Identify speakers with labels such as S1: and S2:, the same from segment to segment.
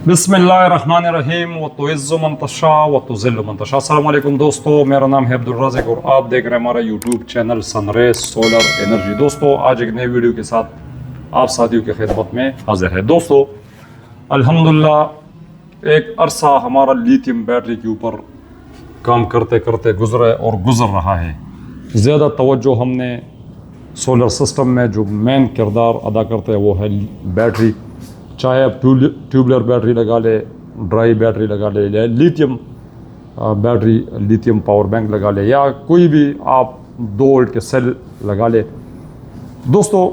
S1: बिस्मिल्लाहिर्रहमानिर्रहीम व तुइज़्ज़ु मन तशा व तुज़िल्लु मन तशा। अस्सलाम वालेकुम दोस्तों, मेरा नाम है अब्दुल राज़िक और आप देख रहे हैं हमारा YouTube channel sun rays solar energy. दोस्तों, आज एक नई वीडियो के साथ आप साथियों की खिदमत में हाजिर है। दोस्तों, अल्हम्दुलिल्लाह एक अरसा हमारा लिथियम बैटरी के ऊपर काम करते करते गुजरा और गुजर रहा है। ज़्यादा तवज्जो हमने सोलर सिस्टम में जो मेन किरदार अदा करते हैं वो है बैटरी, चाहे आप ट्यूबलर बैटरी लगा ले, ड्राई बैटरी लगा ले, या lithium battery, lithium power bank लगा ले, या कोई भी आप 2 वोल्ट के सेल लगा ले। दोस्तों,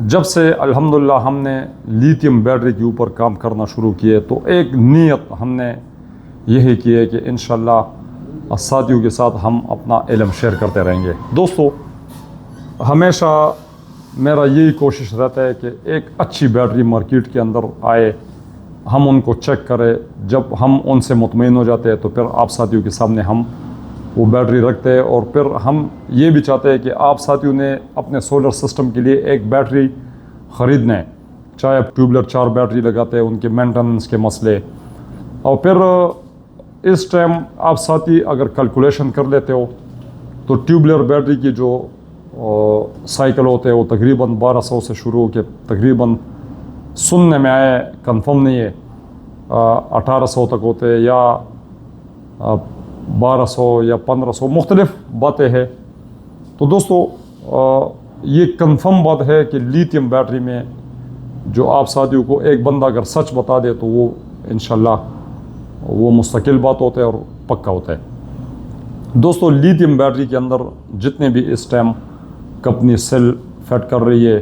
S1: जब से अल्हम्दुलिल्लाह हमने लिथियम बैटरी के ऊपर काम करना शुरू किए तो एक नीयत हमने यही की है कि इंशाल्लाह साथियों के साथ हम अपना इल्म शेयर करते रहेंगे। दोस्तों, हमेशा मेरा यही कोशिश रहता है कि एक अच्छी बैटरी मार्केट के अंदर आए, हम उनको चेक करें। जब हम उनसे मुतमईन हो जाते हैं तो फिर आप साथियों के सामने हम वो बैटरी रखते हैं। और फिर हम ये भी चाहते हैं कि आप साथियों ने अपने सोलर सिस्टम के लिए एक बैटरी ख़रीदना है, चाहे आप ट्यूबलर 4 बैटरी लगाते हैं, उनके मेंटेनेंस के मसले। और फिर इस टाइम आप साथी अगर कैलकुलेशन कर लेते हो तो ट्यूबलर बैटरी की जो साइकिल होते हैं वो तकरीबन 1200 से शुरू होकर तकरीबन सुनने में आए, कंफर्म नहीं है, 1800 तक होते हैं, या 1200 या 1500, मुख्तलिफ बातें हैं। तो दोस्तों, ये कंफर्म बात है कि लिथियम बैटरी में जो आप साथियों को एक बंदा अगर सच बता दे तो वो इंशाल्लाह वो मुस्तकिल बात होता है और पक्का होता है। दोस्तों, लिथियम बैटरी के अंदर जितने भी इस टाइम कंपनी सेल फिट कर रही है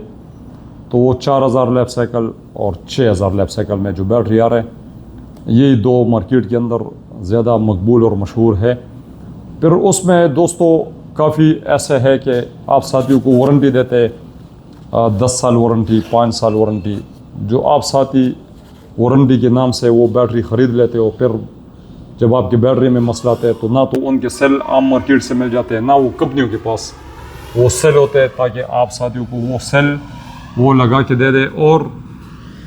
S1: तो वो 4000 लैप साइकिल और 6000 लैप साइकिल में जो बैटरी आ रहे हैं, यही 2 मार्केट के अंदर ज़्यादा मकबूल और मशहूर है। फिर उसमें दोस्तों काफ़ी ऐसे है कि आप साथियों को वारंटी देते हैं, 10 साल वारंटी, 5 साल वारंटी। जो आप साथी वारंटी के नाम से वो बैटरी ख़रीद लेते हो, फिर जब आपकी बैटरी में मसला आते हैं तो ना तो उनके सेल आम मार्केट से मिल जाते हैं, ना वो कंपनियों के पास वो सेल होते हैं, ताकि आप साथियों को वो सेल वो लगा के दे दे और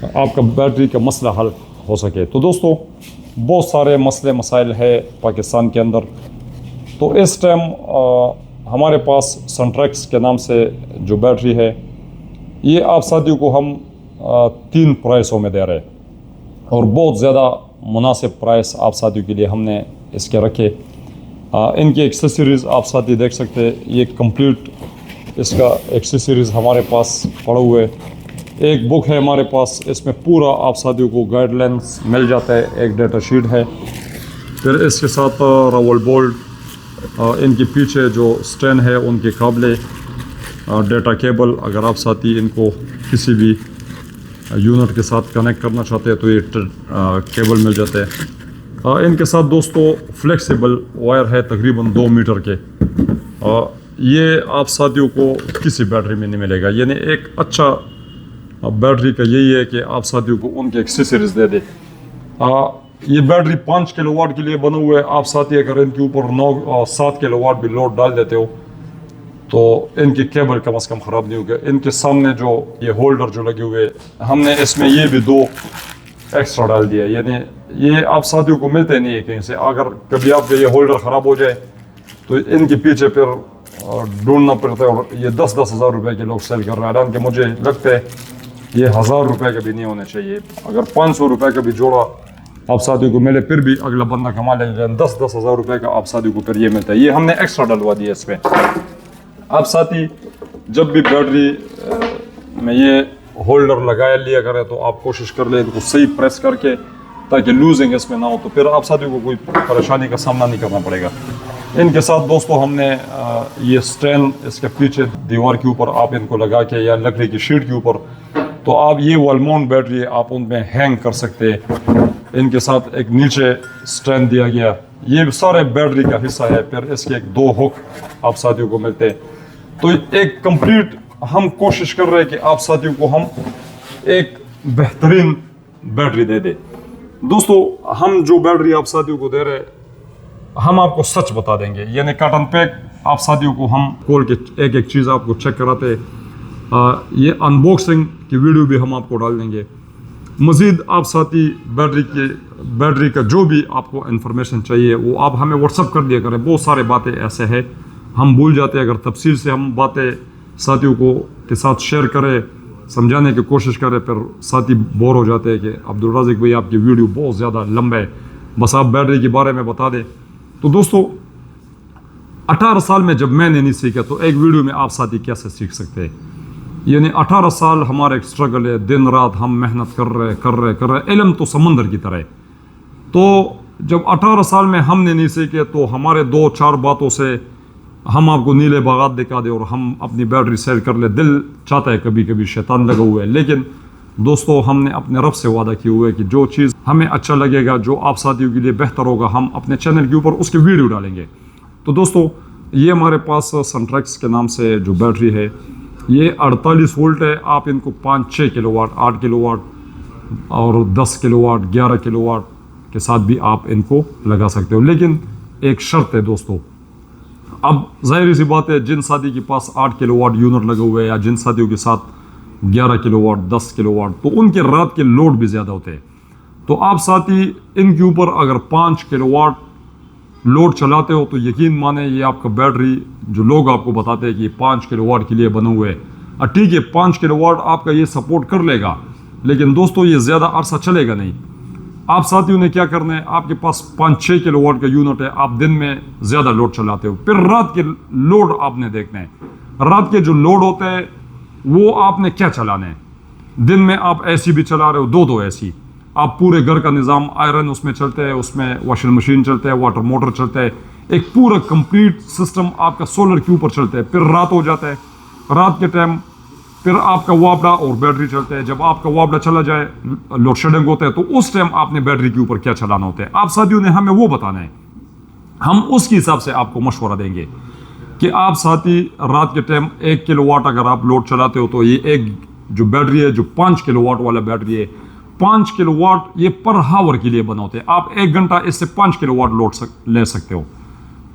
S1: आपका बैटरी का मसला हल हो सके। तो दोस्तों, बहुत सारे मसले मसाइल है पाकिस्तान के अंदर। तो इस टाइम हमारे पास सनट्रैक्स के नाम से जो बैटरी है, ये आप साथियों को हम 3 प्राइसों में दे रहे हैं और बहुत ज़्यादा मुनासिब प्राइस आप साथियों के लिए हमने इसके रखे। इनकी एक्सेसरीज़ आप साथी देख सकते हैं, ये कंप्लीट इसका एक्सेसरीज़ हमारे पास पड़ा हुए है। एक बुक है हमारे पास, इसमें पूरा आप साथियों को गाइडलाइंस मिल जाता है, एक डेटा शीट है। फिर इसके साथ रवल बोल्ट, इनके पीछे जो स्टैंड है उनके काबले, डेटा केबल, अगर आप साथी इनको किसी भी यूनिट के साथ कनेक्ट करना चाहते हैं तो ये केबल मिल जाते हैं। इनके साथ दोस्तों फ्लेक्सिबल वायर है तकरीबन 2 मीटर के। ये आप साथियों को किसी बैटरी में नहीं मिलेगा। यानी एक अच्छा बैटरी का यही है कि आप साथियों को उनके एक्सेसरीज दे दे। ये बैटरी 5 किलोवाट के लिए बना हुआ है। आप साथी अगर इनके ऊपर 7 किलोवाट भी लोड डाल देते हो तो इनकी केबल कम से कम ख़राब नहीं होगा। इनके सामने जो ये होल्डर जो लगे हुए, हमने इसमें ये भी 2 एक्स्ट्रा डाल दिया। यानी ये आप साथियों को मिलते नहीं है कहीं से। अगर कभी आपका ये होल्डर ख़राब हो जाए तो इनके पीछे फिर ढूंढना पड़ता है। और ये 10-10 हज़ार रुपये के लोग सेल कर रहे हैं, हालांकि मुझे लगता है ये 1000 रुपये का भी नहीं होने चाहिए। अगर 500 रुपये का भी जोड़ा आप साथियों को मिले फिर भी अगला बंदा कमा लेगा। 10-10 हज़ार रुपये का आप साथियों को फिर ये मिलता है। ये हमने एक्स्ट्रा डलवा दिया इसमें। आप साथी जब भी बैटरी में ये होल्डर लगाया लिया करें तो आप कोशिश कर लें इनको सही प्रेस करके, ताकि लूजिंग इसमें ना हो, तो फिर आप साथियों को कोई परेशानी का सामना नहीं करना पड़ेगा। इनके साथ दोस्तों हमने ये स्टैंड इसके पीछे दीवार के ऊपर आप इनको लगा के, या लकड़ी की शीट के ऊपर, तो आप ये वॉल माउंट बैटरी आप उनमें हैंग कर सकते हैं। इनके साथ एक नीचे स्टैंड दिया गया, ये सारे बैटरी का हिस्सा है। फिर इसके 2 हुक आप साथियों को मिलते हैं। तो एक कंप्लीट हम कोशिश कर रहे हैं कि आप साथियों को हम एक बेहतरीन बैटरी दे दें। दोस्तों, हम जो बैटरी आप साथियों को दे रहे हैं, हम आपको सच बता देंगे। यानी कॉटन पैक आप साथियों को हम खोल के एक एक चीज़ आपको चेक कराते हैं। ये अनबॉक्सिंग की वीडियो भी हम आपको डाल देंगे। मज़ीद आप साथी बैटरी का जो भी आपको इन्फॉर्मेशन चाहिए वो आप हमें व्हाट्सअप कर दिया करें। बहुत सारे बातें ऐसे हैं हम भूल जाते हैं, अगर तफसील से हम बातें साथियों को के साथ शेयर करें, समझाने की कोशिश करें, फिर साथी बोर हो जाते हैं कि अब्दुल राज़िक भाई आपकी वीडियो बहुत ज़्यादा लंबा है, बस आप बैटरी के बारे में बता दें। तो दोस्तों 18 साल में जब मैंने नहीं सीखा तो एक वीडियो में आप साथी कैसे सीख सकते हैं। यानी 18 साल हमारा एक स्ट्रगल है, दिन रात हम मेहनत कर रहे इल्म तो समंदर की तरह है। तो जब 18 साल में हमने नहीं सीखे तो हमारे 2-4 बातों से हम आपको नीले बागात दिखा दे और हम अपनी बैटरी सेल कर ले। दिल चाहता है कभी कभी, शैतान लगा हुआ है, लेकिन दोस्तों हमने अपने रब से वादा किया हुआ है कि जो चीज़ हमें अच्छा लगेगा, जो आप साथियों के लिए बेहतर होगा, हम अपने चैनल के ऊपर उसकी वीडियो डालेंगे। तो दोस्तों ये हमारे पास सनट्रैक्स के नाम से जो बैटरी है ये 48 वोल्ट है। आप इनको 5-6 किलोवाट, 8 किलोवाट और 10 किलोवाट, 11 किलोवाट के साथ भी आप इनको लगा सकते हो, लेकिन एक शर्त है दोस्तों। अब जाहिर सी बात है जिन साथी के पास 8 किलोवाट यूनिट लगे हुए हैं या जिन साथियों के साथ 11 किलोवाट, 10 किलोवाट, तो उनके रात के लोड भी ज़्यादा होते हैं। तो आप साथी इनके ऊपर अगर 5 किलोवाट लोड चलाते हो तो यकीन माने ये आपका बैटरी, जो लोग आपको बताते हैं कि 5 किलोवाट के लिए बने हुए हैं, ठीक है 5 किलोवाट आपका ये सपोर्ट कर लेगा, लेकिन दोस्तों ये ज़्यादा अरसा चलेगा नहीं। आप साथियों ने क्या करना है, आपके पास 5-6 किलोवाट का यूनिट है, आप दिन में ज़्यादा लोड चलाते हो, फिर रात के लोड आपने देखना है। रात के जो लोड होते हैं वो आपने क्या चलाना है। दिन में आप एसी भी चला रहे हो, 2-2 एसी, आप पूरे घर का निज़ाम, आयरन उसमें चलते हैं, उसमें वॉशिंग मशीन चलते हैं, वाटर मोटर चलता है, एक पूरा कंप्लीट सिस्टम आपका सोलर के ऊपर चलता है। फिर रात हो जाता है, रात के टाइम फिर आपका वापडा और बैटरी चलता है। जब आपका वापडा चला जाए, लोड शेडिंग होता है, तो उस टाइम आपने बैटरी के ऊपर क्या चलाना होता है। आप साथियों ने हमें वो बताना है, हम उसके हिसाब से आपको मशवरा देंगे कि आप साथी रात के टाइम 1 किलोवाट अगर आप लोड चलाते हो तो ये एक जो बैटरी है, जो 5 किलोवाट वाला बैटरी है, 5 किलोवाट ये पर हावर के लिए बना होते हैं। आप 1 घंटा इससे 5 किलोवाट लोड ले सकते हो।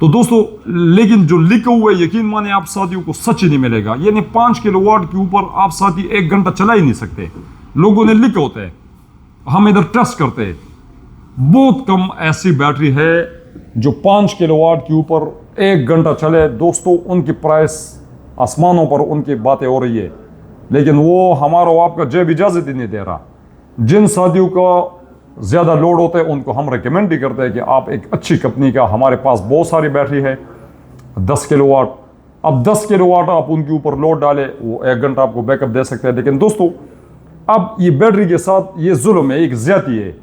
S1: तो दोस्तों लेकिन जो लिखा हुआ है, यकीन माने आप साथियों को सच ही नहीं मिलेगा। यानी 5 किलोवाट के ऊपर आप साथी 1 घंटा चला ही नहीं सकते। लोगों ने लिखा होता है, हम इधर टेस्ट करते हैं, बहुत कम ऐसी बैटरी है जो 5 किलोवाट के ऊपर 1 घंटा चले। दोस्तों उनकी प्राइस आसमानों पर उनकी बातें हो रही है, लेकिन वो हमारा आपका जेब इजाजत ही नहीं दे रहा। जिन साथियों का ज़्यादा लोड होता है उनको हम रिकमेंड ही करते हैं कि आप एक अच्छी कंपनी का, हमारे पास बहुत सारी बैटरी है 10 किलोवाट, अब 10 किलोवाट आप उनके ऊपर लोड डालें, वो 1 घंटा आपको बैकअप दे सकते हैं। लेकिन दोस्तों अब ये बैटरी के साथ ये जुल्म है, एक ज़्यादती है,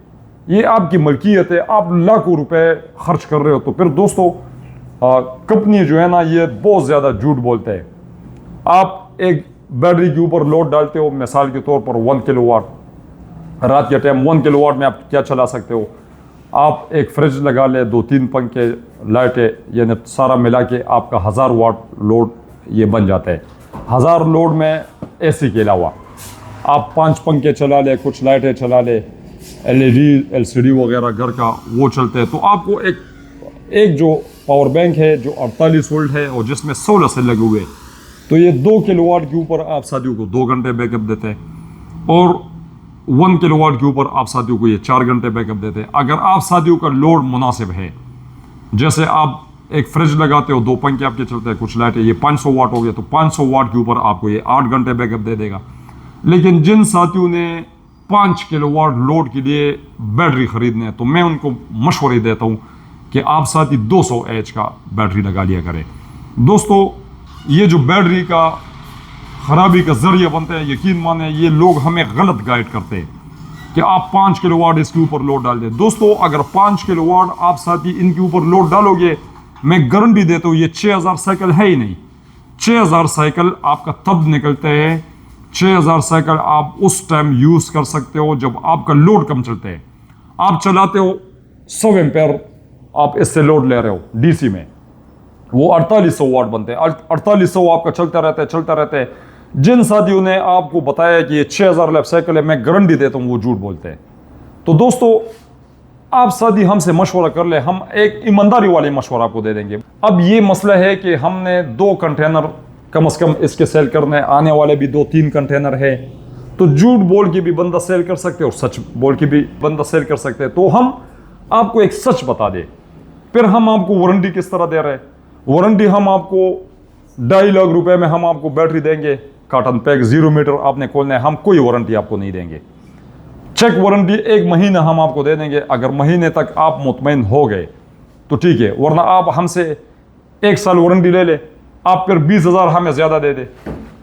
S1: ये आपकी मलकियत है, आप लाखों रुपए खर्च कर रहे हो। तो फिर दोस्तों कंपनी जो है ना ये बहुत ज़्यादा झूठ बोलते हैं। आप एक बैटरी के ऊपर लोड डालते हो, मिसाल के तौर पर 1 किलोवाट, रात के टाइम 1 किलोवाट में आप क्या चला सकते हो। आप एक फ्रिज लगा ले, 2-3 पंखे, लाइटें, यानी सारा मिला के आपका 1000 वाट लोड ये बन जाता है। 1000 लोड में एसी के अलावा आप 5 पंखे चला ले, कुछ लाइटें चला ले, LCD वगैरह घर का वो चलते हैं, तो आपको एक जो पावर बैंक है जो 48 वोल्ट है और जिसमें 16 सेल लगे हुए, तो ये 2 किलोवाट के ऊपर आप साथियों को 2 घंटे बैकअप देते हैं, और 1 किलोवाट के ऊपर आप साथियों को ये 4 घंटे बैकअप देते हैं। अगर आप साथियों का लोड मुनासिब है, जैसे आप एक फ्रिज लगाते हो, 2 पंखे आपके चलते हैं, कुछ लाइटें, ये 500 वाट हो गया, तो 500 वाट के ऊपर आपको ये 8 घंटे बैकअप दे देगा। लेकिन जिन साथियों ने 5 किलोवाट लोड के लिए बैटरी खरीदने, तो मैं उनको मशवरे देता हूँ कि आप साथी 200 एच का बैटरी लगा लिया करें। दोस्तों ये जो बैटरी का खराबी का जरिया बनता है, यकीन माने ये लोग हमें गलत गाइड करते हैं कि आप 5 किलोवाट इसके ऊपर लोड डाल दें। दोस्तों अगर 5 किलोवाट आप साथी इनके ऊपर लोड डालोगे, मैं गारंटी देता हूँ ये 6000 साइकिल है ही नहीं। 6000 साइकिल आपका तब निकलते हैं, 6000 साइकिल आप उस टाइम यूज कर सकते हो जब आपका लोड कम चलते हैं। आप चलाते हो 100 एम्पेयर, आप इससे लोड ले रहे हो डीसी में, वो 4800 वाट बनते हैं, 4800 आपका चलता रहता है। जिन साथियों ने आपको बताया कि ये 6000 लैप साइकिल है, मैं गारंटी देता हूँ वो झूठ बोलते हैं। तो दोस्तों आप साथी हमसे मशवरा कर ले, हम एक ईमानदारी वाले मशवरा आपको दे देंगे। अब ये मसला है कि हमने 2 कंटेनर कम से कम इसके सेल करने, आने वाले भी 2-3 कंटेनर है, तो झूठ बोल के भी बंदा सेल कर सकते हैं और सच बोल के भी बंदा सेल कर सकते हैं। तो हम आपको एक सच बता दें, फिर हम आपको वारंटी किस तरह दे रहे हैं। वारंटी हम आपको 2.5 लाख रुपए में हम आपको बैटरी देंगे, कार्टन पैक 0 मीटर आपने खोलना है, हम कोई वारंटी आपको नहीं देंगे। चेक वारंटी 1 महीना हम आपको दे देंगे, अगर महीने तक आप मुतमईन हो गए तो ठीक है, वरना आप हमसे 1 साल वारंटी ले ले, आप फिर 20,000 हमें ज़्यादा दे दे,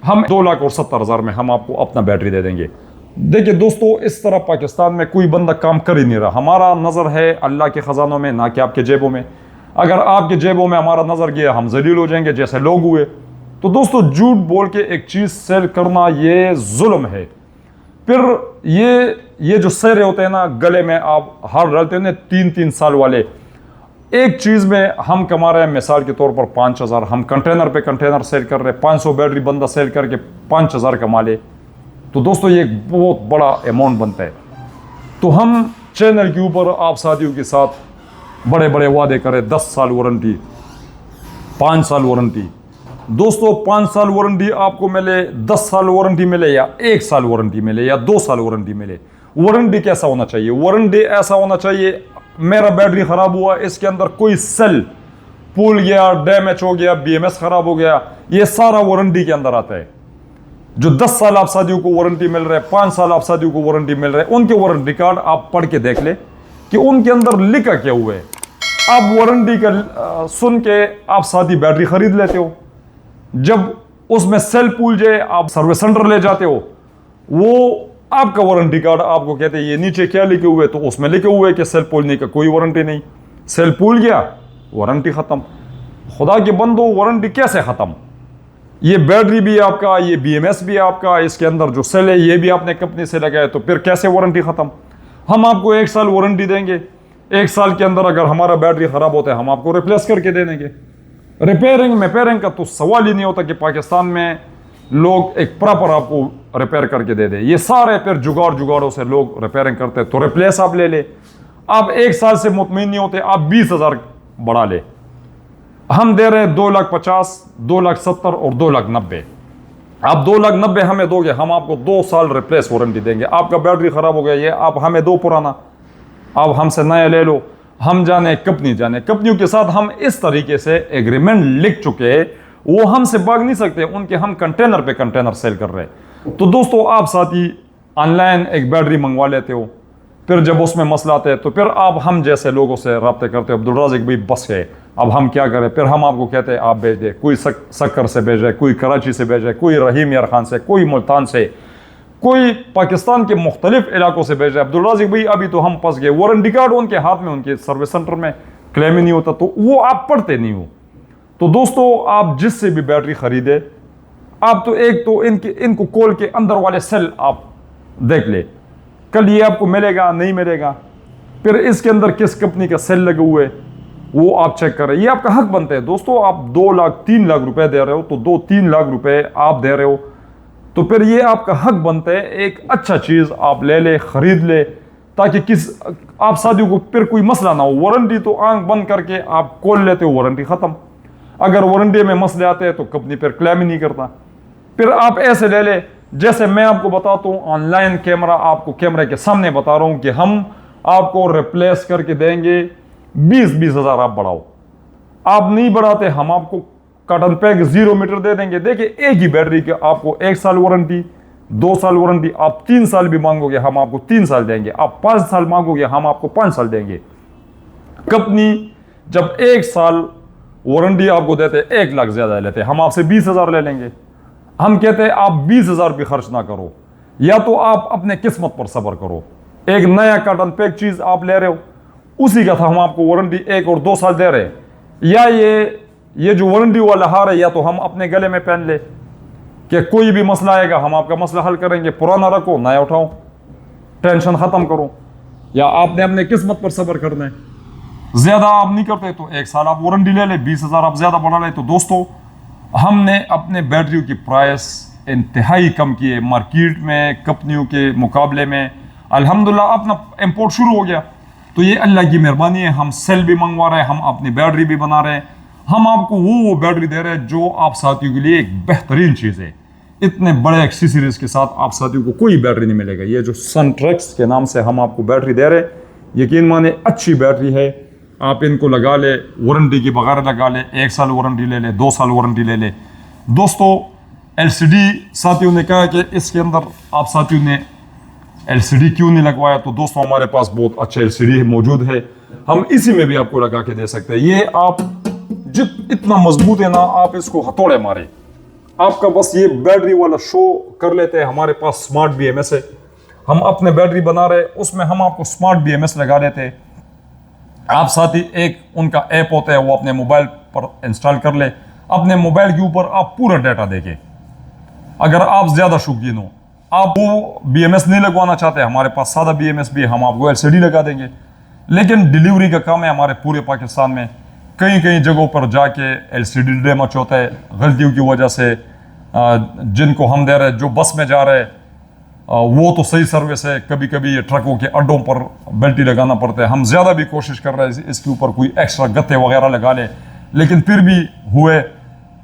S1: हम 2,70,000 में हम आपको अपना बैटरी दे देंगे। देखिए दोस्तों, इस तरह पाकिस्तान में कोई बंदा काम कर ही नहीं रहा। हमारा नज़र है अल्लाह के ख़जानों में, ना कि आपके जेबों में। अगर आपके जेबों में हमारा नज़र गया, हम जलील हो जाएंगे जैसे लोग हुए। तो दोस्तों, झूठ बोल के एक चीज़ सेल करना ये जुल्म है। फिर ये जो सेरे होते हैं ना, गले में आप हार डालते हैं 3-3 साल वाले, एक चीज़ में हम कमा रहे हैं, मिसाल के तौर पर 5,000, हम कंटेनर पे कंटेनर सेल कर रहे हैं, 500 बैटरी बंदा सेल करके 5,000 कमा ले, तो दोस्तों ये एक बहुत बड़ा अमाउंट बनता है। तो हम चैनल के ऊपर आप साथियों के साथ बड़े बड़े वादे करें, 10 साल वारंटी, 5 साल वारंटी। दोस्तों 5 साल वारंटी आपको मिले, 10 साल वारंटी मिले, या 1 साल वारंटी मिले, या 2 साल वारंटी मिले, वारंटी कैसा होना चाहिए? वारंटी ऐसा होना चाहिए, मेरा बैटरी ख़राब हुआ, इसके अंदर कोई सेल फूल गया, डैमेज हो गया, BMS ख़राब हो गया, ये सारा वारंटी के अंदर आता है। जो 10 साल आप साथियों को वारंटी मिल रहा है, 5 साल आप साथियों को वारंटी मिल रहा है, उनके वारंटी कार्ड आप पढ़ के देख ले कि उनके अंदर लिखा क्या हुआ है। आप वारंटी का सुन के आप साथी बैटरी खरीद लेते हो, जब उसमें सेल फूल जाए आप सर्विस सेंटर ले जाते हो, वो आपका वारंटी कार्ड आपको कहते हैं ये नीचे क्या लिखे हुए, तो उसमें लिखे हुए कि सेल फूलने का कोई वारंटी नहीं, सेल फूल गया वारंटी ख़त्म। खुदा के बंदो, वारंटी कैसे ख़त्म? ये बैटरी भी आपका, ये BMS भी आपका, इसके अंदर जो सेल है ये भी आपने कंपनी से लगाया, तो फिर कैसे वारंटी ख़त्म? हम आपको 1 साल वारंटी देंगे, 1 साल के अंदर अगर हमारा बैटरी ख़राब होता है हम आपको रिप्लेस करके दे देंगे। रिपेयरिंग का तो सवाल ही नहीं होता कि पाकिस्तान में लोग एक प्रॉपर आपको रिपेयर करके दे दे। ये सारे फिर जुगाड़ों से लोग रिपेयरिंग करते हैं। तो रिप्लेस आप ले ले, आप 1 साल से मुतमईन नहीं होते, आप 20,000 बढ़ा ले। हम दे रहे हैं 2,50,000, 2,70,000 और 2,90,000। आप 2,90,000 हमें दोगे, हम आपको 2 साल रिप्लेस वारंटी देंगे। आपका बैटरी ख़राब हो गया, ये आप हमें दो पुराना, आप हमसे नया ले लो। हम जाने कंपनियों के साथ हम इस तरीके से एग्रीमेंट लिख चुके हैं, वो हमसे भाग नहीं सकते, उनके हम कंटेनर पे कंटेनर सेल कर रहे हैं। तो दोस्तों, आप साथी ऑनलाइन एक बैटरी मंगवा लेते हो, फिर जब उसमें मसला आता है तो फिर आप हम जैसे लोगों से रब्ते करते हो, अब्दुल राज़िक भाई बस गए, अब हम क्या करें? फिर हम आपको कहते हैं आप भेज दें, कोई सक्कर से भेजे, कोई कराची से भेजे, कोई रहीम यार खान से, कोई मुल्तान से, कोई पाकिस्तान के मुख्तलिफ इलाकों से भेज रहे। अब्दुल राज़िक भाई अभी तो हम फंस गए, वारंटी कार्ड उनके हाथ में, उनके सर्विस सेंटर में क्लेम ही नहीं होता, तो वो आप पढ़ते नहीं हो। तो दोस्तों, आप जिससे भी बैटरी खरीदे, आप तो एक तो इनको खोल के अंदर वाले सेल आप देख ले, कल ये आपको मिलेगा नहीं मिलेगा, फिर इसके अंदर किस कंपनी का सेल लगे हुए वो आप चेक करें। ये आपका हक बनता है दोस्तों। आप 2 लाख 3 लाख रुपए दे रहे हो, तो 2-3 लाख रुपए आप दे रहे हो, तो फिर ये आपका हक बनता है एक अच्छा चीज़ आप ले ले, खरीद ले, ताकि आप साथियों को फिर कोई मसला ना हो। वारंटी तो आंख बंद करके आप खोल लेते हो, वारंटी ख़त्म। अगर वारंटी में मसले आते हैं तो कंपनी फिर क्लेम ही नहीं करता। फिर आप ऐसे ले ले, जैसे मैं आपको बताता हूँ ऑनलाइन कैमरा, आपको कैमरे के सामने बता रहा हूँ कि हम आपको रिप्लेस करके देंगे 20-20 हज़ार। आप बढ़ाओ, आप नहीं बढ़ाते हम आपको कार्टन पैक 0 मीटर दे देंगे। देखिए, एक ही बैटरी के आपको 1 साल वारंटी, 2 साल वारंटी, आप 3 साल भी मांगोगे हम आपको 3 साल देंगे, आप 5 साल मांगोगे हम आपको 5 साल देंगे। कंपनी जब 1 साल वारंटी आपको देते 1 लाख ज्यादा लेते, हम आपसे 20,000 ले लेंगे। हम कहते हैं आप 20,000 भी खर्च ना करो, या तो आप अपने किस्मत पर सब्र करो। एक नया कार्टन पैक चीज आप ले रहे हो, उसी का था हम आपको वारंटी 1 और 2 साल दे रहे हैं, या ये जो वारंटी वाला हार है, या तो हम अपने गले में पहन ले कि कोई भी मसला आएगा हम आपका मसला हल करेंगे, पुराना रखो नया उठाओ, टेंशन खत्म करो, या आपने अपने किस्मत पर सब्र करना है। ज्यादा आप नहीं करते तो 1 साल आप वारंटी ले ले, 20,000 आप ज्यादा बढ़ा ले। तो दोस्तों, हमने अपने बैटरियों की प्राइस इंतहाई कम किए मार्केट में कंपनियों के मुकाबले में। अल्हम्दुलिल्लाह अपना इंपोर्ट शुरू हो गया, तो ये अल्लाह की मेहरबानी है। हम सेल भी मंगवा रहे हैं, हम अपनी बैटरी भी बना रहे हैं, हम आपको वो बैटरी दे रहे हैं जो आप साथियों के लिए एक बेहतरीन चीज़ है। इतने बड़े एक्सेसरीज के साथ आप साथियों को कोई बैटरी नहीं मिलेगा। ये जो सनट्रेक्स के नाम से हम आपको बैटरी दे रहे हैं, यकीन माने अच्छी बैटरी है। आप इनको लगा ले, वारंटी के बगैर लगा ले, 1 साल वारंटी ले ले, 2 साल वारंटी ले ले। दोस्तों एलसीडी साथियों ने कहा कि इसके अंदर आप साथियों ने एलसीडी क्यों नहीं लगवाया, तो दोस्तों हमारे पास बहुत अच्छा एलसीडी मौजूद है, हम इसी में भी आपको लगा के दे सकते हैं। ये आप इतना मजबूत है ना, आप इसको हथौड़े मारे, आपका बस ये बैटरी वाला शो कर लेते हैं। हमारे पास स्मार्ट बीएमएस है, हम अपने बैटरी बना रहे, उसमें हम आपको स्मार्ट बीएमएस लगा देते हैं। आप साथ ही एक उनका ऐप होता है, वो अपने मोबाइल पर इंस्टॉल कर ले, अपने मोबाइल के ऊपर आप पूरा डाटा देके, अगर आप ज्यादा शौकीन हो, आप वो बीएमएस नहीं लगवाना चाहते, हमारे पास सादा बीएमएस भी है, हम आपको एलसीडी लगा देंगे। लेकिन डिलीवरी का काम है हमारे पूरे पाकिस्तान में, कई कई जगहों पर जाके एलसीडी डैमेज होता है गलतियों की वजह से। जिनको हम दे रहे हैं, जो बस में जा रहे हैं, वो तो सही सर्विस है, कभी कभी ये ट्रकों के अड्डों पर बेल्टी लगाना पड़ता है। हम ज़्यादा भी कोशिश कर रहे हैं इसके ऊपर कोई एक्स्ट्रा गत्ते वगैरह लगा ले, लेकिन फिर भी हुए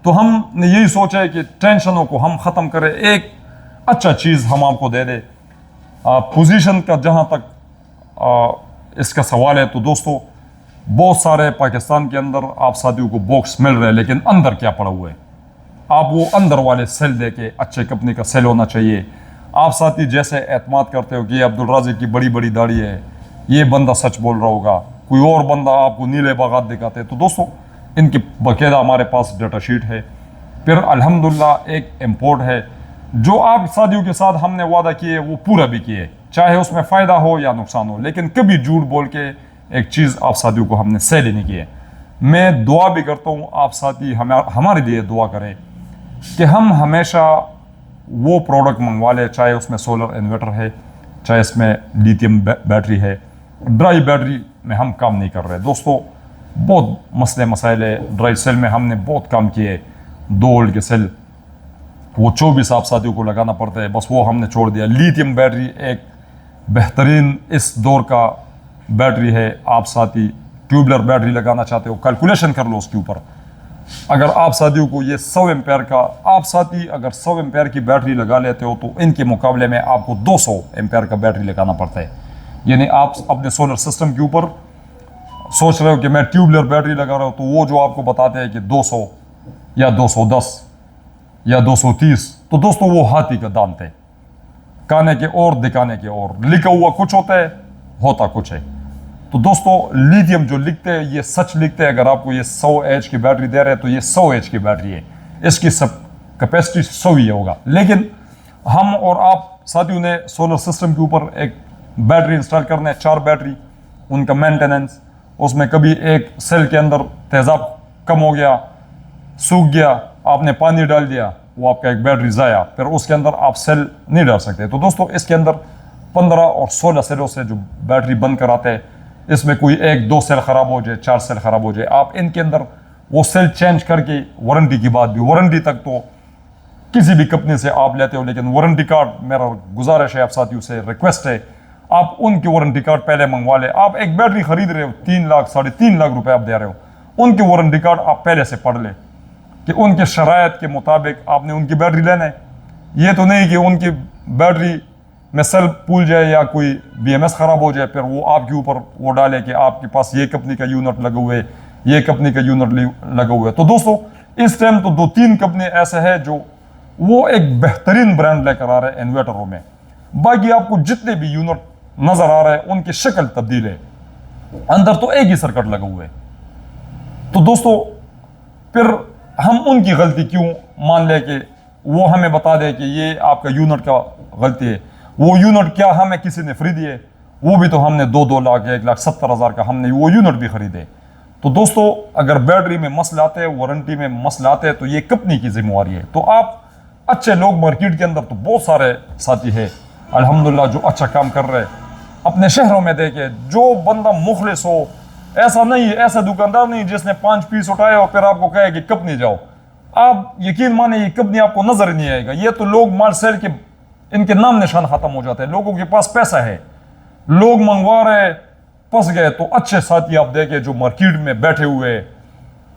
S1: तो हमने यही सोचा है कि टेंशनों को हम ख़त्म करें, एक अच्छा चीज़ हम आपको दे दे। पोजीशन का जहाँ तक इसका सवाल है, तो दोस्तों बहुत सारे पाकिस्तान के अंदर आप साथियों को बॉक्स मिल रहे हैं, लेकिन अंदर क्या पड़ा हुआ है, आप वो अंदर वाले सेल देके, अच्छे कंपनी का सेल होना चाहिए। आप साथी जैसे एतमाद करते हो कि अब्दुल राज़िक की बड़ी बड़ी दाढ़ी है, ये बंदा सच बोल रहा होगा, कोई और बंदा आपको नीले बागात दिखाते हैं, तो दोस्तों इनकी बाकायदा हमारे पास डाटा शीट है। फिर अल्हम्दुलिल्लाह एक इम्पोर्ट है, जो आप साथियों के साथ हमने वादा किए वो पूरा भी किए, चाहे उसमें फ़ायदा हो या नुकसान हो, लेकिन कभी झूठ बोल के एक चीज़ आप साथियों को हमने सेल ही नहीं की है। मैं दुआ भी करता हूँ आप साथी हमारे लिए दुआ करें कि हम हमेशा वो प्रोडक्ट मंगवा लें, चाहे उसमें सोलर इन्वर्टर है, चाहे इसमें लिथियम बैटरी है। ड्राई बैटरी में हम काम नहीं कर रहे दोस्तों, बहुत मसले मसाइल है। ड्राई सेल में हमने बहुत काम किए, 2 वोल्ट के सेल वो 24 आप साथियों को लगाना पड़ता है, बस वो हमने छोड़ दिया। लिथियम बैटरी एक बेहतरीन इस दौर का बैटरी है। आप साथी ट्यूबलर बैटरी लगाना चाहते हो, कैलकुलेशन कर लो उसके ऊपर, अगर आप साथियों को ये 100 एम्पेयर का, आप साथी अगर 100 एम्पेयर की बैटरी लगा लेते हो, तो इनके मुकाबले में आपको 200 एम्पेयर का बैटरी लगाना पड़ता है। यानी आप अपने सोलर सिस्टम के ऊपर सोच रहे हो कि मैं ट्यूबलर बैटरी लगा रहा हूँ, तो वो जो आपको बताते हैं कि 200 या 210 या 230, तो दोस्तों वो हाथी का दांत है, कहने के और दिखाने के और, लिखा हुआ कुछ होता है, होता कुछ है। तो दोस्तों लिथियम जो लिखते हैं ये सच लिखते हैं। अगर आपको ये 100 एच की बैटरी दे रहे हैं, तो ये 100 एच की बैटरी है, इसकी सब कैपेसिटी 100 ही होगा। लेकिन हम और आप साथियों ने सोलर सिस्टम के ऊपर एक बैटरी इंस्टॉल करना है, 4 बैटरी, उनका मेंटेनेंस, उसमें कभी एक सेल के अंदर तेजाब कम हो गया, सूख गया, आपने पानी डाल दिया, वो आपका एक बैटरी ज़ाया, फिर उसके अंदर आप सेल नहीं डाल सकते। तो दोस्तों इसके अंदर 15 और 16 सेलों से जो बैटरी बंद कराते हैं, इसमें कोई 1-2 सेल ख़राब हो जाए, 4 सेल ख़राब हो जाए, आप इनके अंदर वो सेल चेंज करके, वारंटी की बात भी, वारंटी तक तो किसी भी कंपनी से आप लेते हो, लेकिन वारंटी कार्ड, मेरा गुजारिश है आप साथियों से, रिक्वेस्ट है, आप उनकी वारंटी कार्ड पहले मंगवा ले। आप एक बैटरी खरीद रहे हो, 3 लाख 3.5 लाख रुपए आप दे रहे हो, उनकी वारंटी कार्ड आप पहले से पढ़ ले कि उनके शरायत के मुताबिक आपने उनकी बैटरी लेना है। ये तो नहीं कि उनकी बैटरी में सेल फूल जाए या कोई बीएमएस ख़राब हो जाए, फिर वो आपके ऊपर वो डाले कि आपके पास ये कंपनी का यूनिट लगे हुए, ये कंपनी का यूनिट लगे हुए। तो दोस्तों इस टाइम तो 2-3 कंपनी ऐसे है जो वो एक बेहतरीन ब्रांड लेकर आ रहे हैं इन्वर्टरों में। बाकी आपको जितने भी यूनिट नज़र आ रहे हैं उनकी शक्ल तब्दील है, अंदर तो एक ही सर्किट लगा हुआ है। तो दोस्तों फिर हम उनकी गलती क्यों मान ले कि वो हमें बता दे कि ये आपका यूनिट का गलती है। वो यूनिट क्या हमें किसी ने फ्री दिए, वो भी तो हमने 2-2 लाख या 1,70,000 का हमने वो यूनिट भी खरीदे। तो दोस्तों अगर बैटरी में मसला आते हैं, वारंटी में मसला आते हैं, तो ये कंपनी की जिम्मेवारी है। तो आप अच्छे लोग मार्केट के अंदर तो बहुत सारे साथी है अल्हम्दुलिल्लाह जो अच्छा काम कर रहे हैं, अपने शहरों में देखे, जो बंदा मुखलिस हो, ऐसा नहीं, ऐसा दुकानदार नहीं जिसने 5 पीस उठाए और फिर आपको कहे कि कंपनी जाओ, आप यकीन माने ये कंपनी आपको नजर नहीं आएगा। ये तो लोग माल सेल के इनके नाम निशान खत्म हो जाते हैं, लोगों के पास पैसा है, लोग मंगवा रहे, फंस गए। तो अच्छे साथी आप देखे जो मार्केट में बैठे हुए,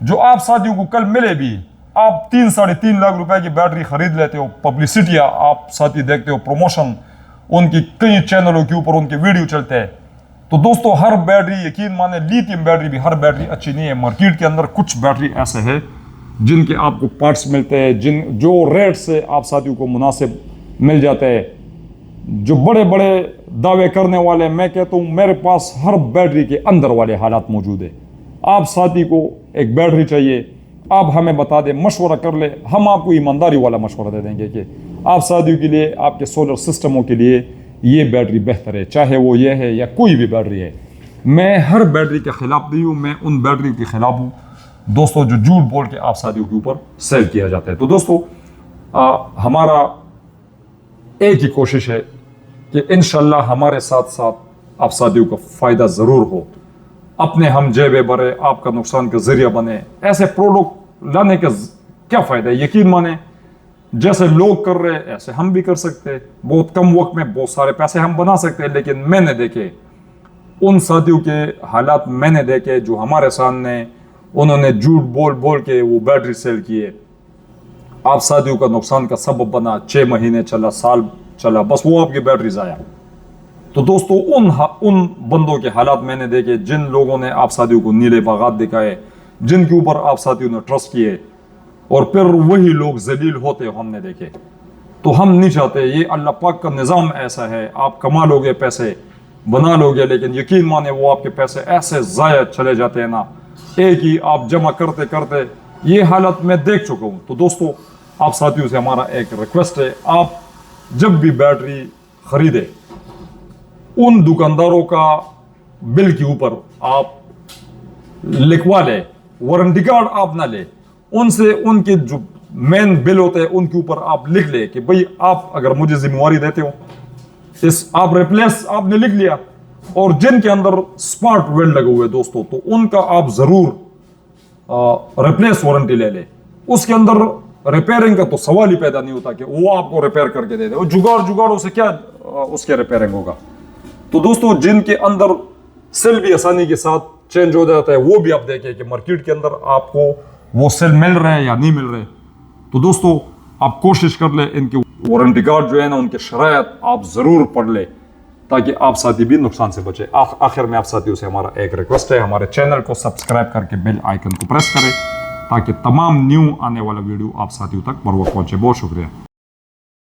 S1: जो आप साथियों को कल मिले भी, आप 3-3.5 लाख रुपए की बैटरी खरीद लेते हो, पब्लिसिटी आप साथी देखते हो, प्रमोशन उनकी कई चैनलों के ऊपर उनके वीडियो चलते हैं। तो दोस्तों हर बैटरी, यकीन माने लिथियम बैटरी भी हर बैटरी अच्छी नहीं है। मार्केट के अंदर कुछ बैटरी ऐसे है जिनके आपको पार्ट्स मिलते हैं, जो रेट से आप साथियों को मुनासिब मिल जाते हैं, जो बड़े बड़े दावे करने वाले, मैं कहता हूँ मेरे पास हर बैटरी के अंदर वाले हालात मौजूद है। आप साथी को एक बैटरी चाहिए, आप हमें बता दें, मशवरा कर ले, हम आपको ईमानदारी वाला मशवरा दे देंगे कि आप साथियों के लिए, आपके सोलर सिस्टमों के लिए ये बैटरी बेहतर है, चाहे वो ये है या कोई भी बैटरी है। मैं हर बैटरी के खिलाफ नहीं हूँ, मैं उन बैटरी के खिलाफ हूँ दोस्तों जो झूठ बोल के आप साथियों के ऊपर सेल किया जाता है। तो दोस्तों हमारा एक ही कोशिश है कि इंशाल्लाह हमारे साथ साथ आप साथियों का फायदा जरूर हो, अपने हम जेबे भरे, आपका नुकसान का जरिया बने। ऐसे प्रोडक्ट लाने का क्या फायदा है? यकीन माने जैसे लोग कर रहे हैं ऐसे हम भी कर सकते हैं, बहुत कम वक्त में बहुत सारे पैसे हम बना सकते हैं। लेकिन मैंने देखे उन साथियों के हालात, मैंने देखे जो हमारे सामने उन्होंने झूठ बोल बोल के वो बैटरी सेल किए, आप साथियों का नुकसान का सबब बना। 6 महीने चला, साल चला, बस वो आपकी बैटरी आया। तो दोस्तों उन बंदों के हालात मैंने देखे जिन लोगों ने आप साथियों को नीले बागात दिखाए, जिनके ऊपर आप साथियों ने ट्रस्ट किए, और फिर वही लोग जलील होते हमने देखे। तो हम नहीं चाहते, ये अल्लाह पाक का निज़ाम ऐसा है, आप कमा लोगे, पैसे बना लोगे, लेकिन यकीन माने वो आपके पैसे ऐसे ज़ाया चले जाते हैं ना, एक ही आप जमा करते करते, ये हालत मैं देख चुका हूँ। तो दोस्तों आप साथियों से हमारा एक रिक्वेस्ट है, आप जब भी बैटरी खरीदे उन दुकानदारों का बिल के ऊपर आप लिखवा ले, वारंटी कार्ड आप ना ले, उनसे उनके जो मेन बिल होते हैं उनके ऊपर आप लिख ले कि भाई आप अगर मुझे जिम्मेवारी देते हो, इस आप रिप्लेस आपने लिख लिया। और जिनके अंदर स्मार्ट वेल्ड लगे हुए दोस्तों, तो उनका आप जरूर रिप्लेस वारंटी ले ले। उसके अंदर रिपेयरिंग का तो सवाल ही पैदा नहीं होता कि वो आपको रिपेयर करके दे दे, वो जुगाड़ों से क्या उसके रिपेयरिंग होगा। तो दोस्तों जिनके अंदर सेल भी आसानी के साथ चेंज हो जाता है, वो भी आप देखें कि मार्केट के अंदर आपको वो सेल मिल रहे हैं या नहीं मिल रहे। तो दोस्तों आप कोशिश कर ले, इनके वारंटी कार्ड जो है ना, उनके शरायत आप जरूर पढ़ ले, ताकि आप साथी भी नुकसान से बचे। आखिर में आप साथियों से हमारा एक रिक्वेस्ट है, हमारे चैनल को सब्सक्राइब करके बेल आइकन को प्रेस करें, ताकि तमाम न्यू आने वाला वीडियो आप साथियों तक बर वक्त पहुंचे। बहुत शुक्रिया।